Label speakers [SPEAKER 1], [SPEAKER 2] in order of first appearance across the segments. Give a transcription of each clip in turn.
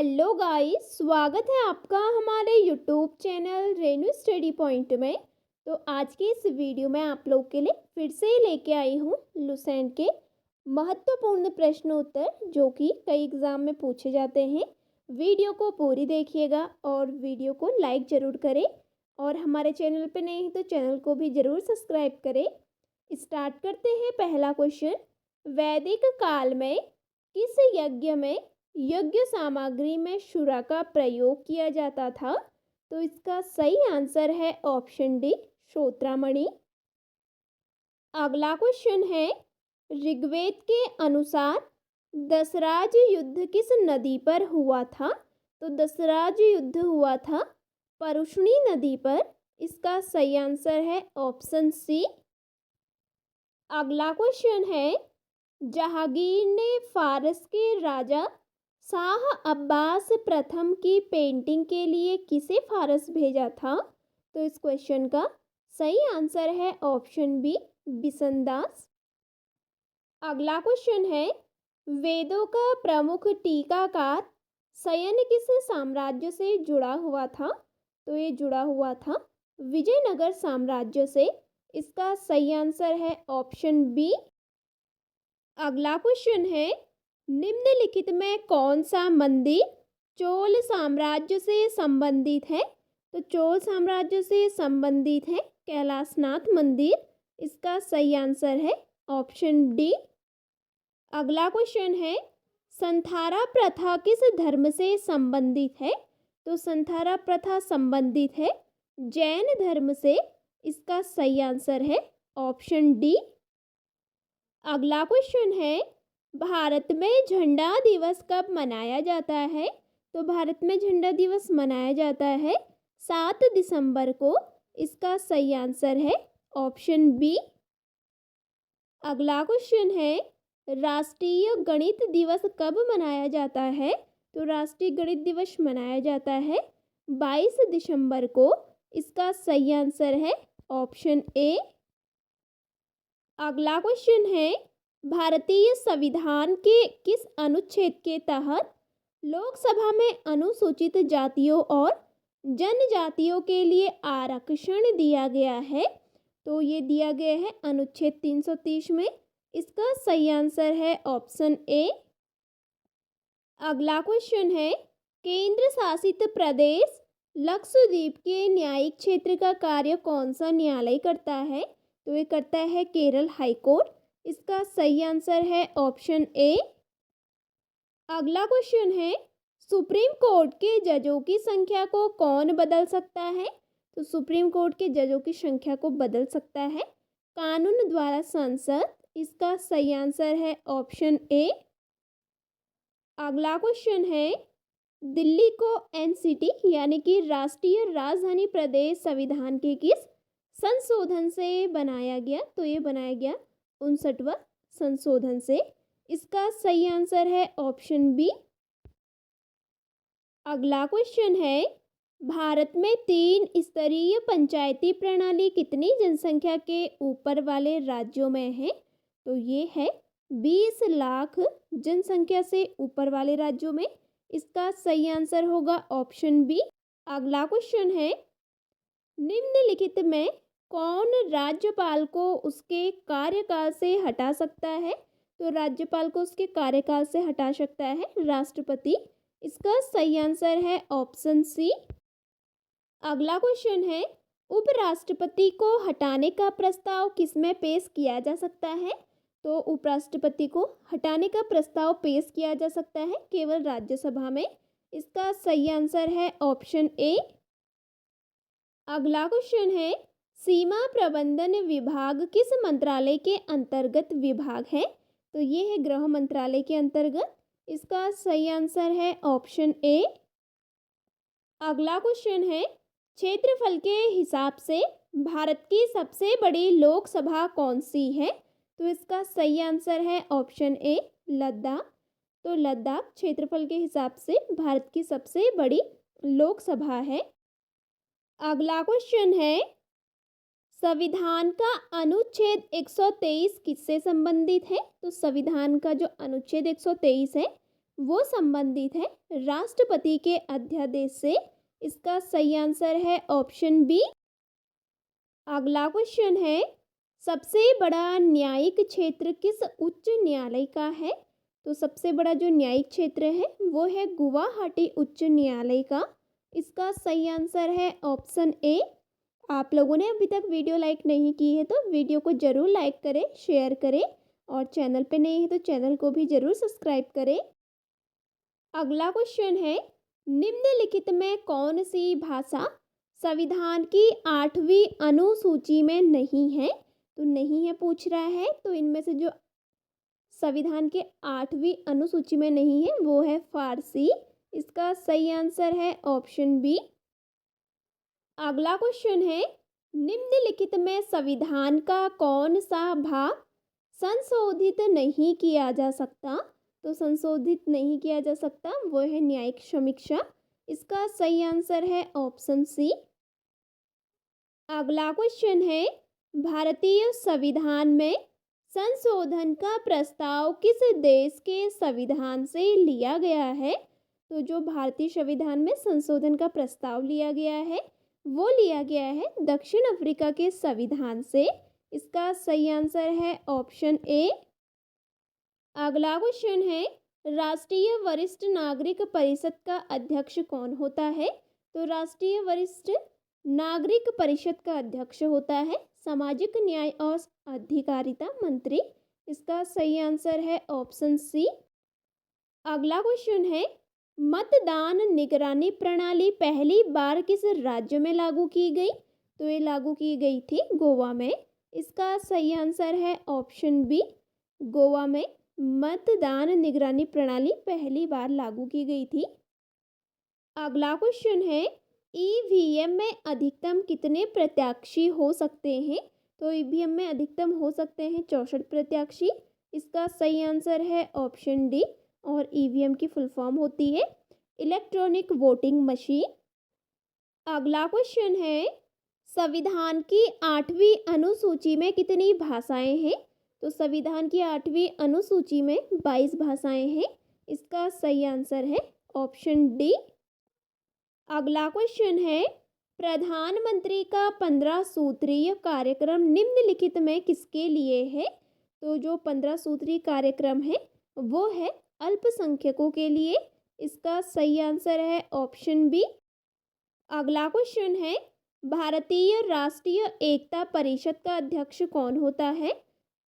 [SPEAKER 1] Hello guys, स्वागत है आपका हमारे YouTube channel Renu study point में। तो आज के इस वीडियो में आप लोग के लिए फिर से लेके आई हूँ लुसेंट के महत्वपूर्ण प्रश्न उत्तर जो कि कई एग्ज़ाम में पूछे जाते हैं। वीडियो को पूरी देखिएगा और वीडियो को लाइक ज़रूर करें और हमारे चैनल पे नए हैं तो चैनल को भी ज़रूर सब्सक्राइब करें। स्टार्ट करते हैं। पहला क्वेश्चन, वैदिक काल में किस यज्ञ में यज्ञ सामग्री में शुरा का प्रयोग किया जाता था? तो इसका सही आंसर है ऑप्शन डी, श्रोत्रामणि। अगला क्वेश्चन है, ऋग्वेद के अनुसार दसराज युद्ध किस नदी पर हुआ था? तो दसराज युद्ध हुआ था परुष्णी नदी पर। इसका सही आंसर है ऑप्शन सी। अगला क्वेश्चन है, जहांगीर ने फारस के राजा शाह अब्बास प्रथम की पेंटिंग के लिए किसे फारस भेजा था? तो इस क्वेश्चन का सही आंसर है ऑप्शन बी, बिसनदास। अगला क्वेश्चन है, वेदों का प्रमुख टीकाकार शयन किस साम्राज्य से जुड़ा हुआ था? तो ये जुड़ा हुआ था विजयनगर साम्राज्य से। इसका सही आंसर है ऑप्शन बी। अगला क्वेश्चन है, निम्नलिखित में कौन सा मंदिर चोल साम्राज्य से संबंधित है? तो चोल साम्राज्य से संबंधित है कैलाशनाथ मंदिर। इसका सही आंसर है ऑप्शन डी। अगला क्वेश्चन है, संथारा प्रथा किस धर्म से संबंधित है? तो संथारा प्रथा संबंधित है जैन धर्म से। इसका सही आंसर है ऑप्शन डी। अगला क्वेश्चन है, भारत में झंडा दिवस कब मनाया जाता है? तो भारत में झंडा दिवस मनाया जाता है 7 दिसंबर को। इसका सही आंसर है ऑप्शन बी। अगला क्वेश्चन है, राष्ट्रीय गणित दिवस कब मनाया जाता है? तो राष्ट्रीय गणित दिवस मनाया जाता है 22 दिसंबर को। इसका सही आंसर है ऑप्शन ए। अगला क्वेश्चन है, भारतीय संविधान के किस अनुच्छेद के तहत लोकसभा में अनुसूचित जातियों और जनजातियों के लिए आरक्षण दिया गया है? तो ये दिया गया है अनुच्छेद 330 में। इसका सही आंसर है ऑप्शन ए। अगला क्वेश्चन है, केंद्र शासित प्रदेश लक्षद्वीप के न्यायिक क्षेत्र का कार्य कौन सा न्यायालय करता है? तो ये करता है केरल हाईकोर्ट। इसका सही आंसर है ऑप्शन ए। अगला क्वेश्चन है, सुप्रीम कोर्ट के जजों की संख्या को कौन बदल सकता है? तो सुप्रीम कोर्ट के जजों की संख्या को बदल सकता है कानून द्वारा संसद। इसका सही आंसर है ऑप्शन ए। अगला क्वेश्चन है, दिल्ली को एनसीटी यानी कि राष्ट्रीय राजधानी प्रदेश संविधान के किस संशोधन से बनाया गया? तो ये बनाया गया 59वां संशोधन से। इसका सही आंसर है ऑप्शन बी। अगला क्वेश्चन है, भारत में 3 स्तरीय पंचायती प्रणाली कितनी जनसंख्या के ऊपर वाले राज्यों में है? तो ये है 20 लाख जनसंख्या से ऊपर वाले राज्यों में। इसका सही आंसर होगा ऑप्शन बी। अगला क्वेश्चन है, निम्नलिखित में कौन राज्यपाल को उसके कार्यकाल से हटा सकता है? तो राज्यपाल को उसके कार्यकाल से हटा सकता है राष्ट्रपति। इसका सही आंसर है ऑप्शन सी। अगला क्वेश्चन है, उपराष्ट्रपति को हटाने का प्रस्ताव किसमें पेश किया जा सकता है? तो उपराष्ट्रपति को हटाने का प्रस्ताव पेश किया जा सकता है केवल राज्यसभा में। इसका सही आंसर है ऑप्शन ए। अगला क्वेश्चन है, सीमा प्रबंधन विभाग किस मंत्रालय के अंतर्गत विभाग है? तो ये है गृह मंत्रालय के अंतर्गत। इसका सही आंसर है ऑप्शन ए। अगला क्वेश्चन है, क्षेत्रफल के हिसाब से भारत की सबसे बड़ी लोकसभा कौन सी है? तो इसका सही आंसर है ऑप्शन ए, लद्दाख। तो लद्दाख क्षेत्रफल के हिसाब से भारत की सबसे बड़ी लोकसभा है। अगला क्वेश्चन है, संविधान का अनुच्छेद 123 किससे संबंधित है? तो संविधान का जो अनुच्छेद 123 है वो संबंधित है राष्ट्रपति के अध्यादेश से। इसका सही आंसर है ऑप्शन बी। अगला क्वेश्चन है, सबसे बड़ा न्यायिक क्षेत्र किस उच्च न्यायालय का है? तो सबसे बड़ा जो न्यायिक क्षेत्र है वो है गुवाहाटी उच्च न्यायालय का। इसका सही आंसर है ऑप्शन ए। आप लोगों ने अभी तक वीडियो लाइक नहीं की है तो वीडियो को ज़रूर लाइक करें, शेयर करें और चैनल पे नए हैं तो चैनल को भी ज़रूर सब्सक्राइब करें। अगला क्वेश्चन है, निम्नलिखित में कौन सी भाषा संविधान की 8वीं अनुसूची में नहीं है? तो नहीं है पूछ रहा है, तो इनमें से जो संविधान के 8वीं अनुसूची में नहीं है वो है फारसी। इसका सही आंसर है ऑप्शन बी। अगला क्वेश्चन है, निम्नलिखित में संविधान का कौन सा भाग संशोधित नहीं किया जा सकता? तो संशोधित नहीं किया जा सकता वो है न्यायिक समीक्षा। इसका सही आंसर है ऑप्शन सी। अगला क्वेश्चन है, भारतीय संविधान में संशोधन का प्रस्ताव किस देश के संविधान से लिया गया है? तो जो भारतीय संविधान में संशोधन का प्रस्ताव लिया गया है वो लिया गया है दक्षिण अफ्रीका के संविधान से। इसका सही आंसर है ऑप्शन ए। अगला क्वेश्चन है, राष्ट्रीय वरिष्ठ नागरिक परिषद का अध्यक्ष कौन होता है? तो राष्ट्रीय वरिष्ठ नागरिक परिषद का अध्यक्ष होता है सामाजिक न्याय और अधिकारिता मंत्री। इसका सही आंसर है ऑप्शन सी। अगला क्वेश्चन है, मतदान निगरानी प्रणाली पहली बार किस राज्य में लागू की गई? तो ये लागू की गई थी गोवा में। इसका सही आंसर है ऑप्शन बी। गोवा में मतदान निगरानी प्रणाली पहली बार लागू की गई थी। अगला क्वेश्चन है, ईवीएम में अधिकतम कितने प्रत्याशी हो सकते हैं? तो ईवीएम में अधिकतम हो सकते हैं 64 प्रत्याशी। इसका सही आंसर है ऑप्शन डी और ईवीएम की फुल फॉर्म होती है इलेक्ट्रॉनिक वोटिंग मशीन। अगला क्वेश्चन है, संविधान की 8वीं अनुसूची में कितनी भाषाएं हैं? तो संविधान की 8वीं अनुसूची में 22 भाषाएं हैं। इसका सही आंसर है ऑप्शन डी। अगला क्वेश्चन है, प्रधानमंत्री का 15 सूत्रीय कार्यक्रम निम्नलिखित में किसके लिए है? तो जो 15 सूत्रीय कार्यक्रम है वो है अल्पसंख्यकों के लिए। इसका सही आंसर है ऑप्शन बी। अगला क्वेश्चन है, भारतीय राष्ट्रीय एकता परिषद का अध्यक्ष कौन होता है?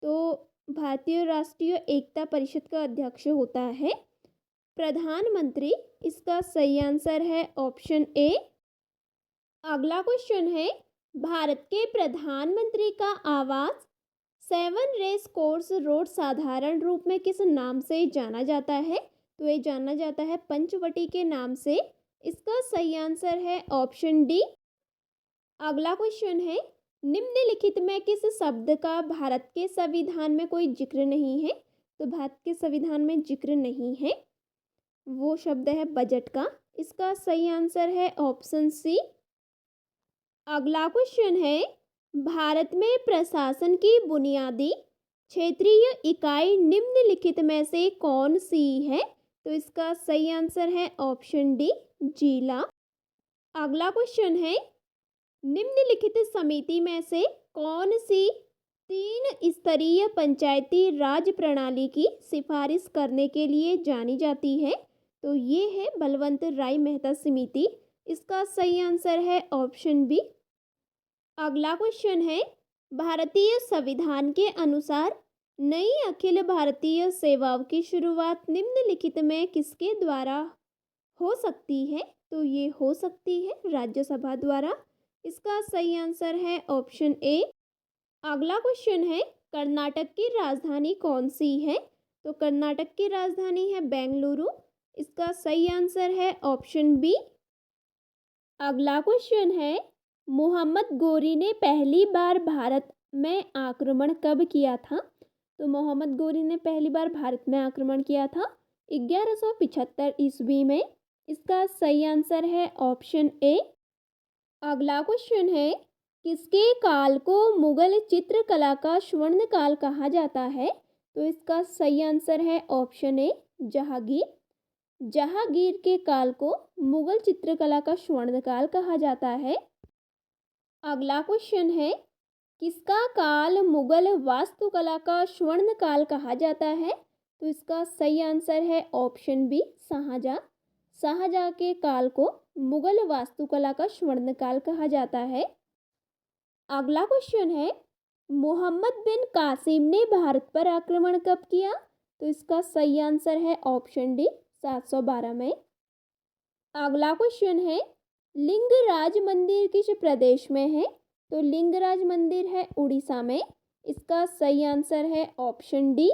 [SPEAKER 1] तो भारतीय राष्ट्रीय एकता परिषद का अध्यक्ष होता है प्रधानमंत्री। इसका सही आंसर है ऑप्शन ए। अगला क्वेश्चन है, भारत के प्रधानमंत्री का आवास 7 रेस कोर्स रोड साधारण रूप में किस नाम से जाना जाता है? तो ये जाना जाता है पंचवटी के नाम से। इसका सही आंसर है ऑप्शन डी। अगला क्वेश्चन है, निम्नलिखित में किस शब्द का भारत के संविधान में कोई जिक्र नहीं है? तो भारत के संविधान में जिक्र नहीं है वो शब्द है बजट का। इसका सही आंसर है ऑप्शन सी। अगला क्वेश्चन है, भारत में प्रशासन की बुनियादी क्षेत्रीय इकाई निम्नलिखित में से कौन सी है? तो इसका सही आंसर है ऑप्शन डी जिला। अगला क्वेश्चन है, निम्नलिखित समिति में से कौन सी 3 स्तरीय पंचायती राज प्रणाली की सिफारिश करने के लिए जानी जाती है? तो ये है बलवंत राय मेहता समिति। इसका सही आंसर है ऑप्शन बी। अगला क्वेश्चन है, भारतीय संविधान के अनुसार नई अखिल भारतीय सेवाओं की शुरुआत निम्नलिखित में किसके द्वारा हो सकती है? तो ये हो सकती है राज्यसभा द्वारा। इसका सही आंसर है ऑप्शन ए। अगला क्वेश्चन है, कर्नाटक की राजधानी कौन सी है? तो कर्नाटक की राजधानी है बेंगलुरु। इसका सही आंसर है ऑप्शन बी। अगला क्वेश्चन है, मोहम्मद गोरी ने पहली बार भारत में आक्रमण कब किया था? तो मोहम्मद गोरी ने पहली बार भारत में आक्रमण किया था 1175 ईस्वी में। इसका सही आंसर है ऑप्शन ए। अगला क्वेश्चन है, किसके काल को मुगल चित्रकला का स्वर्ण काल कहा जाता है? तो इसका सही आंसर है ऑप्शन ए जहांगीर। जहांगीर के काल को मुगल चित्रकला का स्वर्ण काल कहा जाता है। अगला क्वेश्चन है, किसका काल मुगल वास्तुकला का स्वर्ण काल कहा जाता है? तो इसका सही आंसर है ऑप्शन बी, शाहजहां। शाहजहां के काल को मुगल वास्तुकला का स्वर्ण काल कहा जाता है। अगला क्वेश्चन है, मोहम्मद बिन कासिम ने भारत पर आक्रमण कब किया? तो इसका सही आंसर है ऑप्शन डी, 712 में। अगला क्वेश्चन है, लिंगराज मंदिर किस प्रदेश में है? तो लिंगराज मंदिर है उड़ीसा में। इसका सही आंसर है ऑप्शन डी।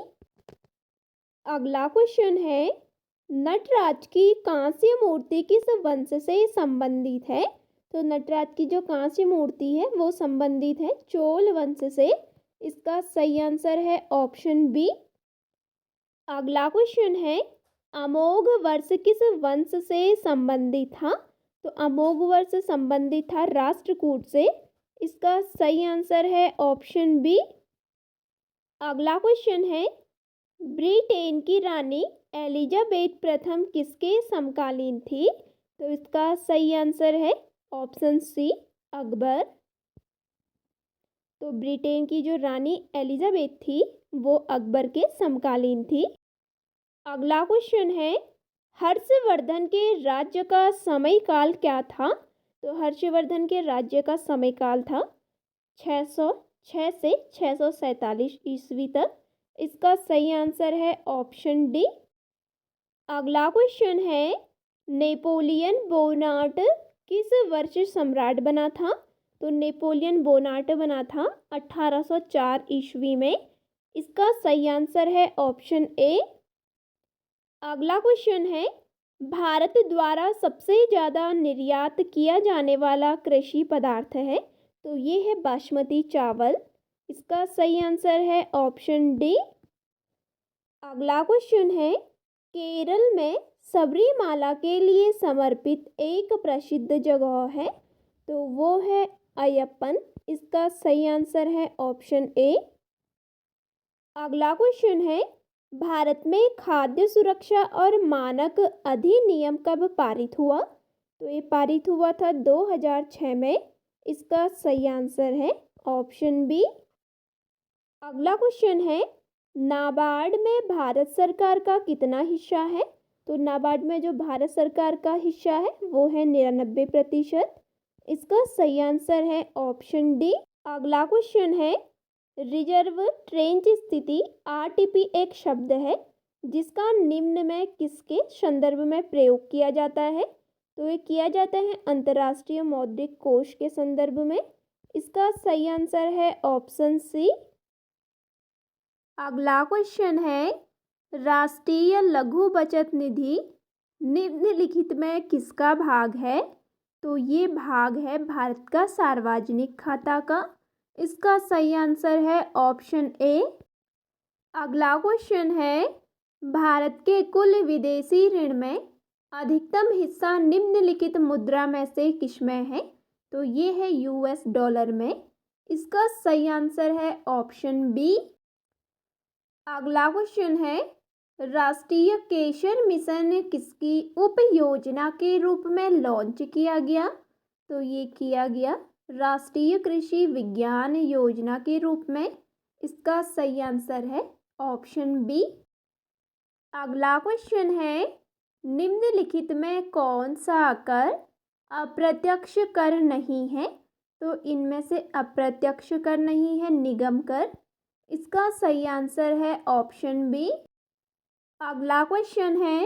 [SPEAKER 1] अगला क्वेश्चन है, नटराज की कांस्य मूर्ति किस वंश से संबंधित है? तो नटराज की जो कांस्य मूर्ति है वो संबंधित है चोल वंश से। इसका सही आंसर है ऑप्शन बी। अगला क्वेश्चन है, अमोघ वर्ष किस वंश से संबंधित था? तो अमोघ वर्ष संबंधित था राष्ट्रकूट से। इसका सही आंसर है ऑप्शन बी। अगला क्वेश्चन है, ब्रिटेन की रानी एलिजाबेथ प्रथम किसके समकालीन थी? तो इसका सही आंसर है ऑप्शन सी, अकबर। तो ब्रिटेन की जो रानी एलिजाबेथ थी वो अकबर के समकालीन थी। अगला क्वेश्चन है, हर्षवर्धन के राज्य का समयकाल क्या था? तो हर्षवर्धन के राज्य का समयकाल था 606 से 647 ईस्वी तक। इसका सही आंसर है ऑप्शन डी। अगला क्वेश्चन है, नेपोलियन बोनार्ट किस वर्ष सम्राट बना था? तो नेपोलियन बोनार्ट बना था 1804 ईस्वी में। इसका सही आंसर है ऑप्शन ए। अगला क्वेश्चन है, भारत द्वारा सबसे ज़्यादा निर्यात किया जाने वाला कृषि पदार्थ है? तो ये है बासमती चावल। इसका सही आंसर है ऑप्शन डी। अगला क्वेश्चन है, केरल में सबरीमाला के लिए समर्पित एक प्रसिद्ध जगह है, तो वो है अयप्पन। इसका सही आंसर है ऑप्शन ए। अगला क्वेश्चन है, भारत में खाद्य सुरक्षा और मानक अधिनियम कब पारित हुआ? तो ये पारित हुआ था 2006 में। इसका सही आंसर है ऑप्शन बी। अगला क्वेश्चन है, नाबार्ड में भारत सरकार का कितना हिस्सा है? तो नाबार्ड में जो भारत सरकार का हिस्सा है वो है 99%। इसका सही आंसर है ऑप्शन डी। अगला क्वेश्चन है, रिजर्व ट्रेंच स्थिति आरटीपी एक शब्द है जिसका निम्न में किसके संदर्भ में प्रयोग किया जाता है? तो ये किया जाता है अंतर्राष्ट्रीय मौद्रिक कोष के संदर्भ में। इसका सही आंसर है ऑप्शन सी। अगला क्वेश्चन है, राष्ट्रीय लघु बचत निधि निम्नलिखित में किसका भाग है? तो ये भाग है भारत का सार्वजनिक खाता का। इसका सही आंसर है ऑप्शन ए। अगला क्वेश्चन है, भारत के कुल विदेशी ऋण में अधिकतम हिस्सा निम्नलिखित मुद्रा में से किसमें है? तो ये है यूएस डॉलर में। इसका सही आंसर है ऑप्शन बी। अगला क्वेश्चन है, राष्ट्रीय केशर मिशन किसकी उप योजना के रूप में लॉन्च किया गया? तो ये किया गया राष्ट्रीय कृषि विज्ञान योजना के रूप में। इसका सही आंसर है ऑप्शन बी। अगला क्वेश्चन है, निम्नलिखित में कौन सा कर अप्रत्यक्ष कर नहीं है? तो इनमें से अप्रत्यक्ष कर नहीं है निगम कर। इसका सही आंसर है ऑप्शन बी। अगला क्वेश्चन है,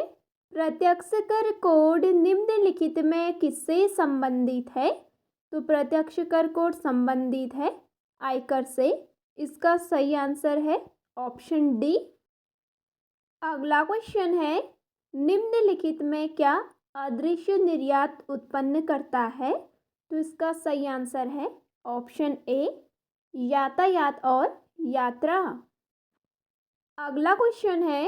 [SPEAKER 1] प्रत्यक्ष कर कोड निम्नलिखित में किससे संबंधित है? तो प्रत्यक्ष कर कोड संबंधित है आयकर से। इसका सही आंसर है ऑप्शन डी। अगला क्वेश्चन है, निम्नलिखित में क्या अदृश्य निर्यात उत्पन्न करता है? तो इसका सही आंसर है ऑप्शन ए, यातायात और यात्रा। अगला क्वेश्चन है,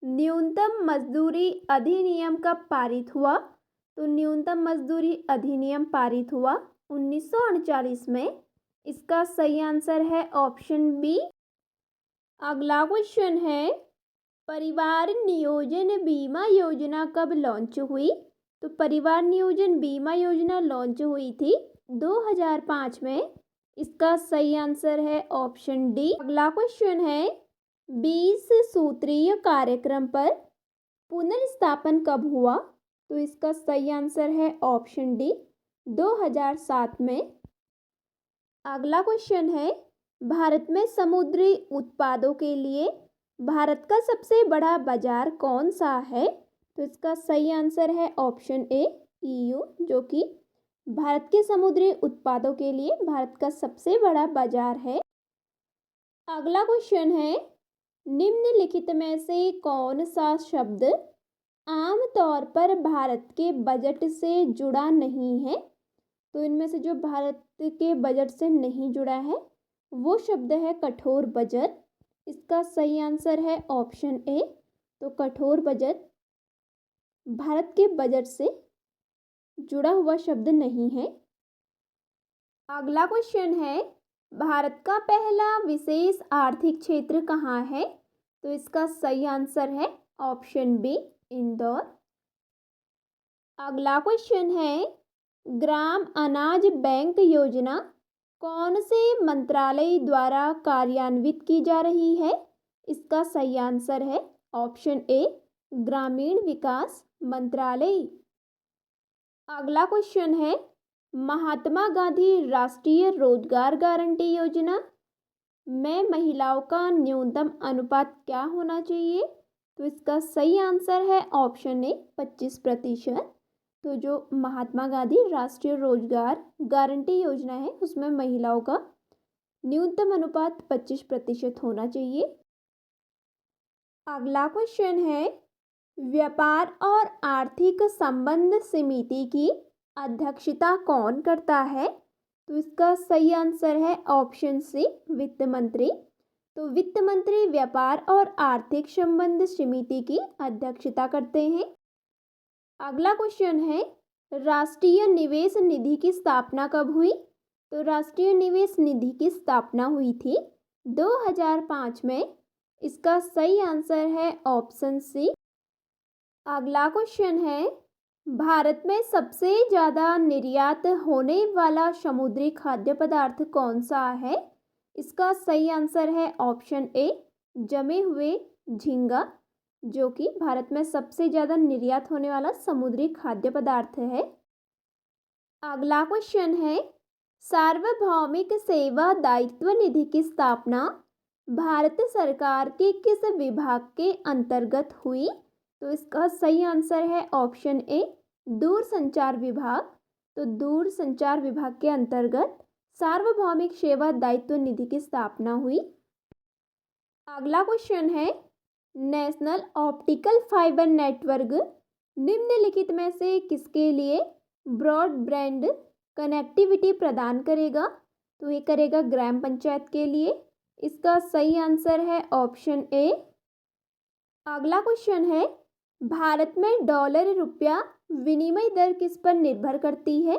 [SPEAKER 1] न्यूनतम मजदूरी अधिनियम कब पारित हुआ? तो न्यूनतम मजदूरी अधिनियम पारित हुआ 1939 में। इसका सही आंसर है ऑप्शन बी। अगला क्वेश्चन है, परिवार नियोजन बीमा योजना कब लॉन्च हुई? तो परिवार नियोजन बीमा योजना लॉन्च हुई थी 2005 में। इसका सही आंसर है ऑप्शन डी। अगला क्वेश्चन है 20 सूत्रीय कार्यक्रम पर पुनर्स्थापन कब हुआ? तो इसका सही आंसर है ऑप्शन डी 2007 में। अगला क्वेश्चन है भारत में समुद्री उत्पादों के लिए भारत का सबसे बड़ा बाजार कौन सा है? तो इसका सही आंसर है ऑप्शन ए ईयू, जो कि भारत के समुद्री उत्पादों के लिए भारत का सबसे बड़ा बाजार है। अगला क्वेश्चन है निम्नलिखित में से कौन सा शब्द आमतौर पर भारत के बजट से जुड़ा नहीं है? तो इनमें से जो भारत के बजट से नहीं जुड़ा है वो शब्द है कठोर बजट। इसका सही आंसर है ऑप्शन ए। तो कठोर बजट भारत के बजट से जुड़ा हुआ शब्द नहीं है। अगला क्वेश्चन है भारत का पहला विशेष आर्थिक क्षेत्र कहाँ है? तो इसका सही आंसर है ऑप्शन बी इंदौर। अगला क्वेश्चन है ग्राम अनाज बैंक योजना कौन से मंत्रालय द्वारा कार्यान्वित की जा रही है? इसका सही आंसर है ऑप्शन ए ग्रामीण विकास मंत्रालय। अगला क्वेश्चन है महात्मा गांधी राष्ट्रीय रोजगार गारंटी योजना में महिलाओं का न्यूनतम अनुपात क्या होना चाहिए? तो इसका सही आंसर है ऑप्शन ए 25%। तो जो महात्मा गांधी राष्ट्रीय रोजगार गारंटी योजना है उसमें महिलाओं का न्यूनतम अनुपात 25% होना चाहिए। अगला क्वेश्चन है व्यापार और आर्थिक संबंध समिति की अध्यक्षता कौन करता है? तो इसका सही आंसर है ऑप्शन सी वित्त मंत्री। तो वित्त मंत्री व्यापार और आर्थिक संबंध समिति की अध्यक्षता करते हैं। अगला क्वेश्चन है राष्ट्रीय निवेश निधि की स्थापना कब हुई? तो राष्ट्रीय निवेश निधि की स्थापना हुई थी 2005 में। इसका सही आंसर है ऑप्शन सी। अगला क्वेश्चन है भारत में सबसे ज़्यादा निर्यात होने वाला समुद्री खाद्य पदार्थ कौन सा है? इसका सही आंसर है ऑप्शन ए जमे हुए झींगा, जो कि भारत में सबसे ज़्यादा निर्यात होने वाला समुद्री खाद्य पदार्थ है। अगला क्वेश्चन है सार्वभौमिक सेवा दायित्व निधि की स्थापना भारत सरकार के किस विभाग के अंतर्गत हुई? तो इसका सही आंसर है ऑप्शन ए दूरसंचार विभाग। तो दूरसंचार विभाग के अंतर्गत सार्वभौमिक सेवा दायित्व निधि की स्थापना हुई। अगला क्वेश्चन है नेशनल ऑप्टिकल फाइबर नेटवर्क निम्नलिखित में से किसके लिए ब्रॉडबैंड कनेक्टिविटी प्रदान करेगा? तो ये करेगा ग्राम पंचायत के लिए। इसका सही आंसर है ऑप्शन ए। अगला क्वेश्चन है भारत में डॉलर रुपया विनिमय दर किस पर निर्भर करती है?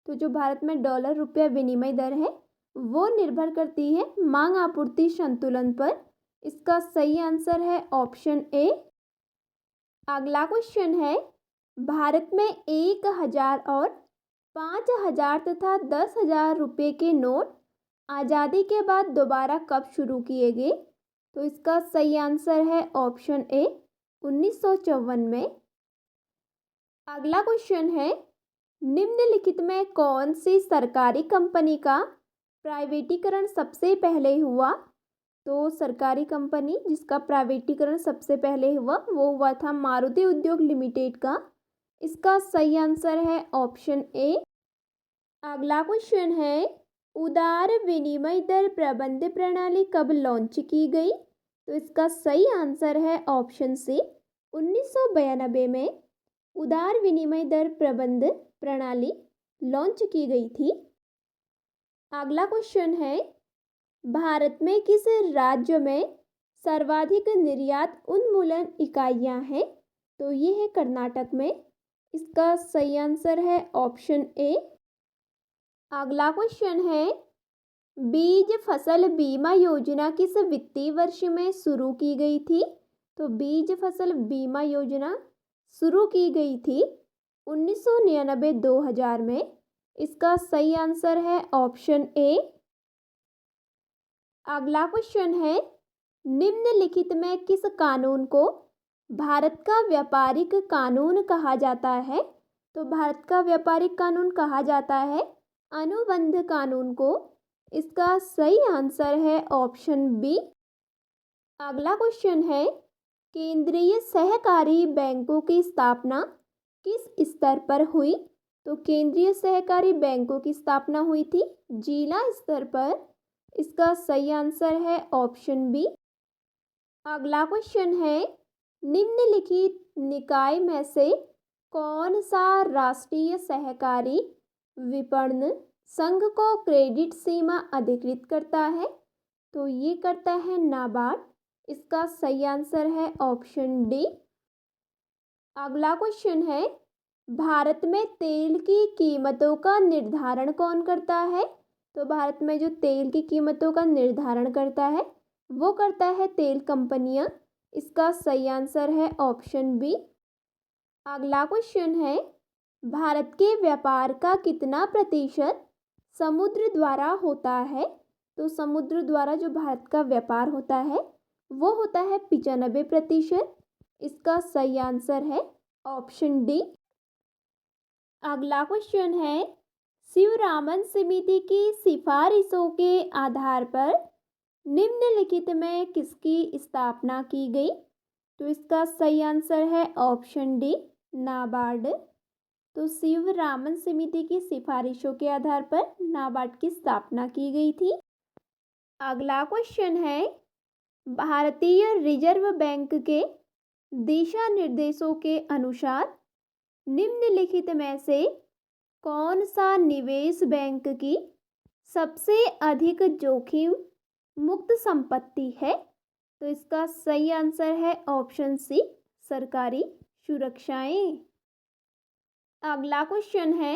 [SPEAKER 1] तो जो भारत में डॉलर रुपया विनिमय दर है वो निर्भर करती है मांग आपूर्ति संतुलन पर। इसका सही आंसर है ऑप्शन ए। अगला क्वेश्चन है भारत में 1000 और 5000 तथा 10,000 रुपये के नोट आज़ादी के बाद दोबारा कब शुरू किए गए? तो इसका सही आंसर है ऑप्शन ए 1954 में। अगला क्वेश्चन है निम्नलिखित में कौन सी सरकारी कंपनी का प्राइवेटीकरण सबसे पहले हुआ? तो सरकारी कंपनी जिसका प्राइवेटीकरण सबसे पहले हुआ वो हुआ था मारुति उद्योग लिमिटेड का। इसका सही आंसर है ऑप्शन ए। अगला क्वेश्चन है उदार विनिमय दर प्रबंध प्रणाली कब लॉन्च की गई? तो इसका सही आंसर है ऑप्शन सी 1992 में उदार विनिमय दर प्रबंध प्रणाली लॉन्च की गई थी। अगला क्वेश्चन है भारत में किस राज्य में सर्वाधिक निर्यात उन्मूलन इकाइयां हैं? तो ये है कर्नाटक में। इसका सही आंसर है ऑप्शन ए। अगला क्वेश्चन है बीज फसल बीमा योजना किस वित्तीय वर्ष में शुरू की गई थी? तो बीज फसल बीमा योजना शुरू की गई थी 1999-2000 में। इसका सही आंसर है ऑप्शन ए। अगला क्वेश्चन है, निम्नलिखित में किस कानून को भारत का व्यापारिक कानून कहा जाता है? तो भारत का व्यापारिक कानून कहा जाता है अनुबंध कानून को। इसका सही आंसर है ऑप्शन बी। अगला क्वेश्चन है, केंद्रीय सहकारी बैंकों की स्थापना किस स्तर पर हुई? तो केंद्रीय सहकारी बैंकों की स्थापना हुई थी जिला स्तर पर। इसका सही आंसर है ऑप्शन बी। अगला क्वेश्चन है, निम्नलिखित निकाय में से कौन सा राष्ट्रीय सहकारी विपणन संघ को क्रेडिट सीमा अधिकृत करता है? तो ये करता है नाबार्ड। इसका सही आंसर है ऑप्शन डी। अगला क्वेश्चन है, भारत में तेल की कीमतों का निर्धारण कौन करता है? तो भारत में जो तेल की कीमतों का निर्धारण करता है वो करता है तेल कंपनियां। इसका सही आंसर है ऑप्शन बी। अगला क्वेश्चन है, भारत के व्यापार का कितना प्रतिशत समुद्र द्वारा होता है? तो समुद्र द्वारा जो भारत का व्यापार होता है वो होता है 95%। इसका सही आंसर है ऑप्शन डी। अगला क्वेश्चन है, शिवरामन समिति की सिफारिशों के आधार पर निम्नलिखित में किसकी स्थापना की गई? तो इसका सही आंसर है ऑप्शन डी नाबार्ड। तो शिवरामन समिति की सिफारिशों के आधार पर नाबार्ड की स्थापना की गई थी। अगला क्वेश्चन है, भारतीय रिजर्व बैंक के दिशा निर्देशों के अनुसार निम्नलिखित में से कौन सा निवेश बैंक की सबसे अधिक जोखिम मुक्त संपत्ति है? तो इसका सही आंसर है ऑप्शन सी सरकारी सुरक्षाएं। अगला क्वेश्चन है,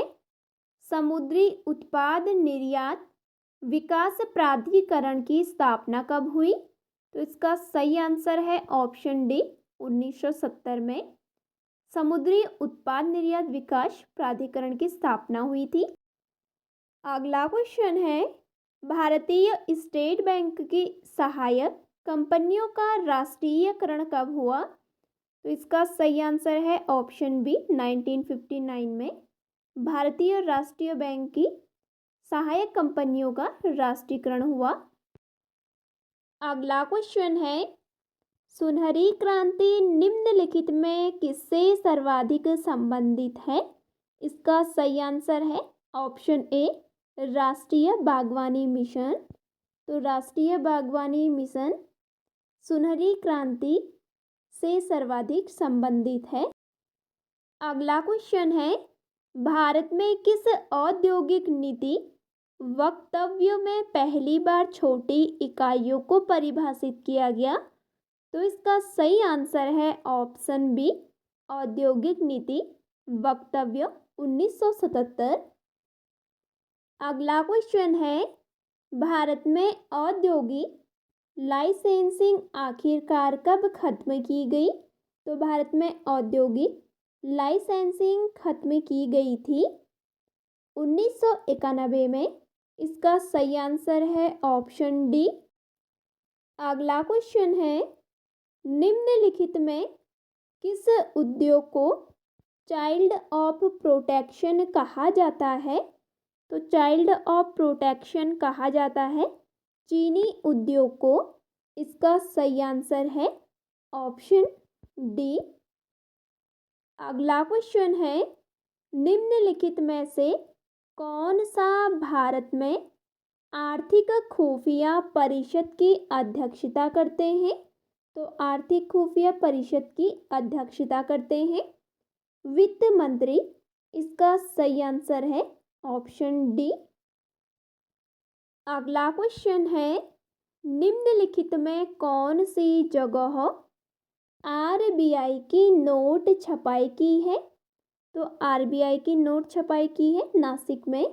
[SPEAKER 1] समुद्री उत्पाद निर्यात विकास प्राधिकरण की स्थापना कब हुई? तो इसका सही आंसर है ऑप्शन डी 1970 में समुद्री उत्पाद निर्यात विकास प्राधिकरण की स्थापना हुई थी। अगला क्वेश्चन है, भारतीय स्टेट बैंक की सहायक कंपनियों का राष्ट्रीयकरण कब हुआ? तो इसका सही आंसर है ऑप्शन बी 1959 में भारतीय राष्ट्रीय बैंक की सहायक कंपनियों का राष्ट्रीयकरण हुआ। अगला क्वेश्चन है, सुनहरी क्रांति निम्नलिखित में किससे सर्वाधिक संबंधित है? इसका सही आंसर है ऑप्शन ए राष्ट्रीय बागवानी मिशन। तो राष्ट्रीय बागवानी मिशन सुनहरी क्रांति से सर्वाधिक संबंधित है। अगला क्वेश्चन है, भारत में किस औद्योगिक नीति वक्तव्य में पहली बार छोटी इकाइयों को परिभाषित किया गया? तो इसका सही आंसर है ऑप्शन बी औद्योगिक नीति वक्तव्य 1977। अगला क्वेश्चन है, भारत में औद्योगिक लाइसेंसिंग आखिरकार कब खत्म की गई? तो भारत में औद्योगिक लाइसेंसिंग खत्म की गई थी 1991 में। इसका सही आंसर है ऑप्शन डी। अगला क्वेश्चन है, निम्नलिखित में किस उद्योग को चाइल्ड ऑफ प्रोटेक्शन कहा जाता है? तो चाइल्ड ऑफ प्रोटेक्शन कहा जाता है चीनी उद्योग को। इसका सही आंसर है ऑप्शन डी। अगला क्वेश्चन है, निम्नलिखित में से कौन सा भारत में आर्थिक खुफिया परिषद की अध्यक्षता करते हैं? तो आर्थिक खुफिया परिषद की अध्यक्षता करते हैं वित्त मंत्री। इसका सही आंसर है ऑप्शन डी। अगला क्वेश्चन है, निम्नलिखित में कौन सी जगह आरबीआई की नोट छपाई की है? तो आरबीआई की नोट छपाई की है नासिक में।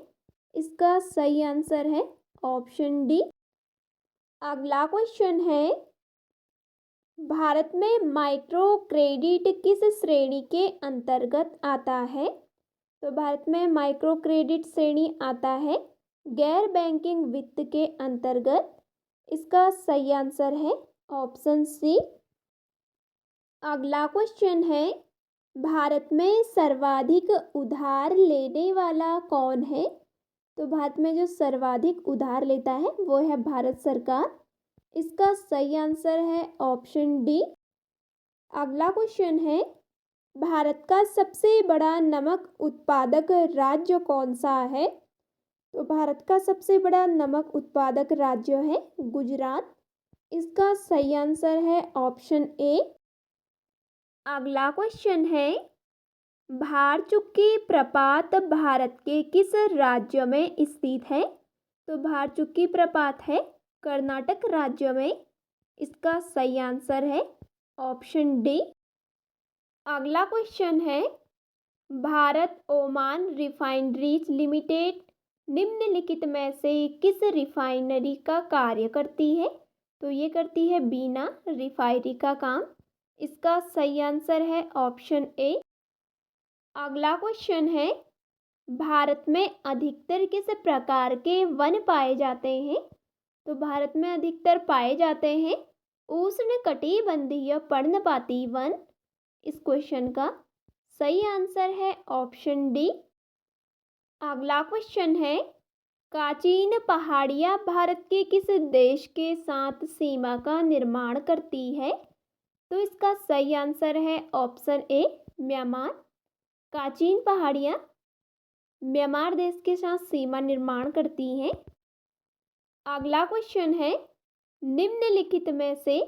[SPEAKER 1] इसका सही आंसर है ऑप्शन डी। अगला क्वेश्चन है, भारत में माइक्रो क्रेडिट किस श्रेणी के अंतर्गत आता है? तो भारत में माइक्रो क्रेडिट श्रेणी आता है गैर बैंकिंग वित्त के अंतर्गत। इसका सही आंसर है ऑप्शन सी। अगला क्वेश्चन है, भारत में सर्वाधिक उधार लेने वाला कौन है? तो भारत में जो सर्वाधिक उधार लेता है वो है भारत सरकार। इसका सही आंसर है ऑप्शन डी। अगला क्वेश्चन है, भारत का सबसे बड़ा नमक उत्पादक राज्य कौन सा है? तो भारत का सबसे बड़ा नमक उत्पादक राज्य है गुजरात। इसका सही आंसर है ऑप्शन ए। अगला क्वेश्चन है, भारचुक्की प्रपात भारत के किस राज्य में स्थित है? तो भारचुक्की प्रपात है कर्नाटक राज्य में। इसका सही आंसर है ऑप्शन डी। अगला क्वेश्चन है, भारत ओमान रिफाइनरीज लिमिटेड निम्नलिखित में से किस रिफाइनरी का कार्य करती है? तो ये करती है बीना रिफाइनरी का काम। इसका सही आंसर है ऑप्शन ए। अगला क्वेश्चन है, भारत में अधिकतर किस प्रकार के वन पाए जाते हैं? तो भारत में अधिकतर पाए जाते हैं उष्णकटिबंधीय पर्णपाती वन। इस क्वेश्चन का सही आंसर है ऑप्शन डी। अगला क्वेश्चन है, काचीन पहाड़ियाँ भारत के किस देश के साथ सीमा का निर्माण करती है? तो इसका सही आंसर है ऑप्शन ए म्यांमार। काचीन पहाड़ियाँ म्यांमार देश के साथ सीमा निर्माण करती हैं। अगला क्वेश्चन है, निम्नलिखित में से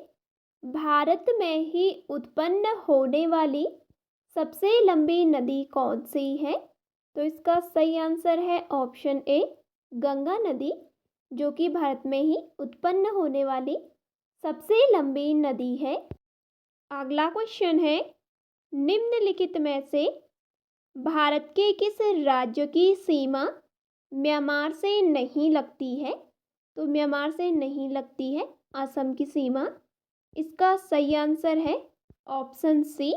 [SPEAKER 1] भारत में ही उत्पन्न होने वाली सबसे लंबी नदी कौन सी है? तो इसका सही आंसर है ऑप्शन ए गंगा नदी, जो कि भारत में ही उत्पन्न होने वाली सबसे लंबी नदी है। अगला क्वेश्चन है, निम्नलिखित में से भारत के किस राज्य की सीमा म्यांमार से नहीं लगती है? तो म्यांमार से नहीं लगती है असम की सीमा। इसका सही आंसर है ऑप्शन सी।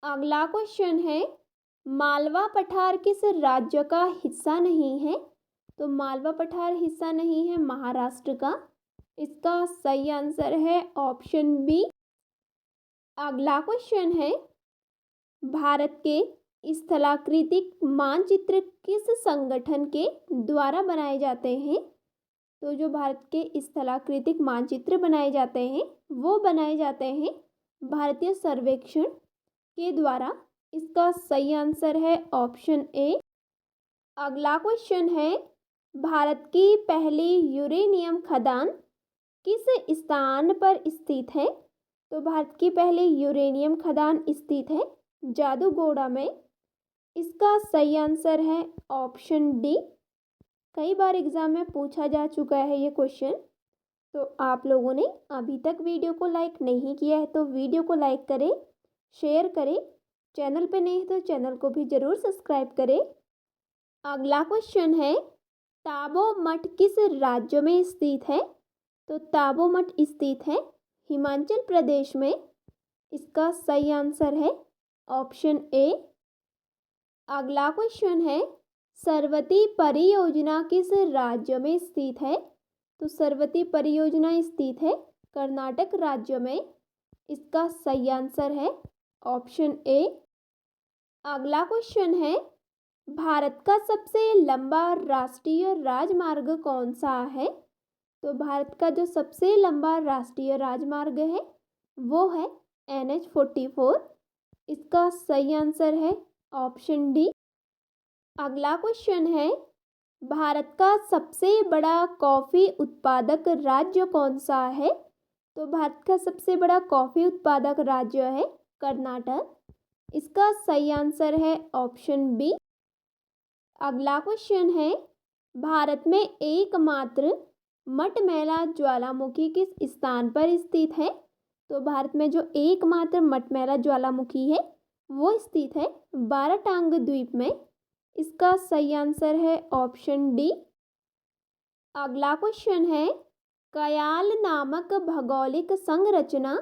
[SPEAKER 1] अगला क्वेश्चन है, मालवा पठार किस राज्य का हिस्सा नहीं है? तो मालवा पठार हिस्सा नहीं है महाराष्ट्र का। इसका सही आंसर है ऑप्शन बी। अगला क्वेश्चन है, भारत के स्थलाकृतिक मानचित्र किस संगठन के द्वारा बनाए जाते हैं? तो जो भारत के स्थलाकृतिक मानचित्र बनाए जाते हैं वो बनाए जाते हैं भारतीय सर्वेक्षण के द्वारा। इसका सही आंसर है ऑप्शन ए। अगला क्वेश्चन है, भारत की पहली यूरेनियम खदान किस स्थान पर स्थित है? तो भारत की पहली यूरेनियम खदान स्थित है जादूगोड़ा में। इसका सही आंसर है ऑप्शन डी। कई बार एग्जाम में पूछा जा चुका है ये क्वेश्चन। तो आप लोगों ने अभी तक वीडियो को लाइक नहीं किया है तो वीडियो को लाइक करें, शेयर करें। चैनल पे नहीं है तो चैनल को भी ज़रूर सब्सक्राइब करें। अगला क्वेश्चन है, ताबो मठ किस राज्य में स्थित है? तो ताबो मठ स्थित है हिमाचल प्रदेश में। इसका सही आंसर है ऑप्शन ए। अगला क्वेश्चन है, सरवती परियोजना किस राज्य में स्थित है? तो सरवती परियोजना स्थित है कर्नाटक राज्य में। इसका सही आंसर है ऑप्शन ए। अगला क्वेश्चन है, भारत का सबसे लंबा राष्ट्रीय राजमार्ग कौन सा है? तो भारत का जो सबसे लंबा राष्ट्रीय राजमार्ग है वो है NH-44। इसका सही आंसर है ऑप्शन डी। अगला क्वेश्चन है, भारत का सबसे बड़ा कॉफ़ी उत्पादक राज्य कौन सा है? तो भारत का सबसे बड़ा कॉफ़ी उत्पादक राज्य है कर्नाटक। इसका सही आंसर है ऑप्शन बी। अगला क्वेश्चन है, भारत में एकमात्र मटमैला ज्वालामुखी किस स्थान पर स्थित है? तो भारत में जो एकमात्र मटमैला ज्वालामुखी है वो स्थित है बाराटांग द्वीप में। इसका सही आंसर है ऑप्शन डी। अगला क्वेश्चन है, कयाल नामक भौगोलिक संरचना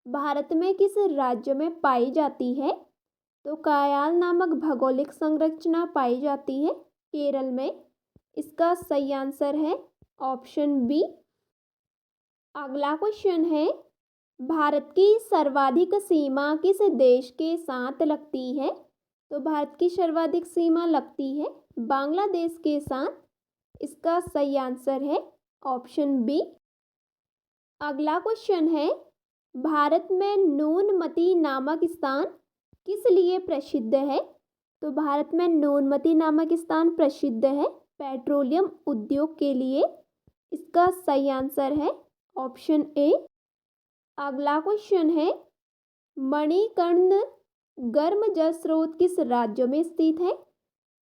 [SPEAKER 1] भारत में किस राज्य में पाई जाती है? तो कयाल नामक भौगोलिक संरचना पाई जाती है केरल में। इसका सही आंसर है ऑप्शन बी। अगला क्वेश्चन है, भारत की सर्वाधिक सीमा किस देश के साथ लगती है? तो भारत की सर्वाधिक सीमा लगती है बांग्लादेश के साथ। इसका सही आंसर है ऑप्शन बी। अगला क्वेश्चन है, भारत में नूनमती नामक स्थान किस लिए प्रसिद्ध है? तो भारत में नूनमती नामक स्थान प्रसिद्ध है पेट्रोलियम उद्योग के लिए। इसका सही आंसर है ऑप्शन ए। अगला क्वेश्चन है, मणिकर्ण गर्म जल स्रोत किस राज्य में स्थित है?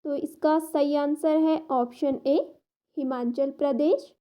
[SPEAKER 1] तो इसका सही आंसर है ऑप्शन ए हिमाचल प्रदेश।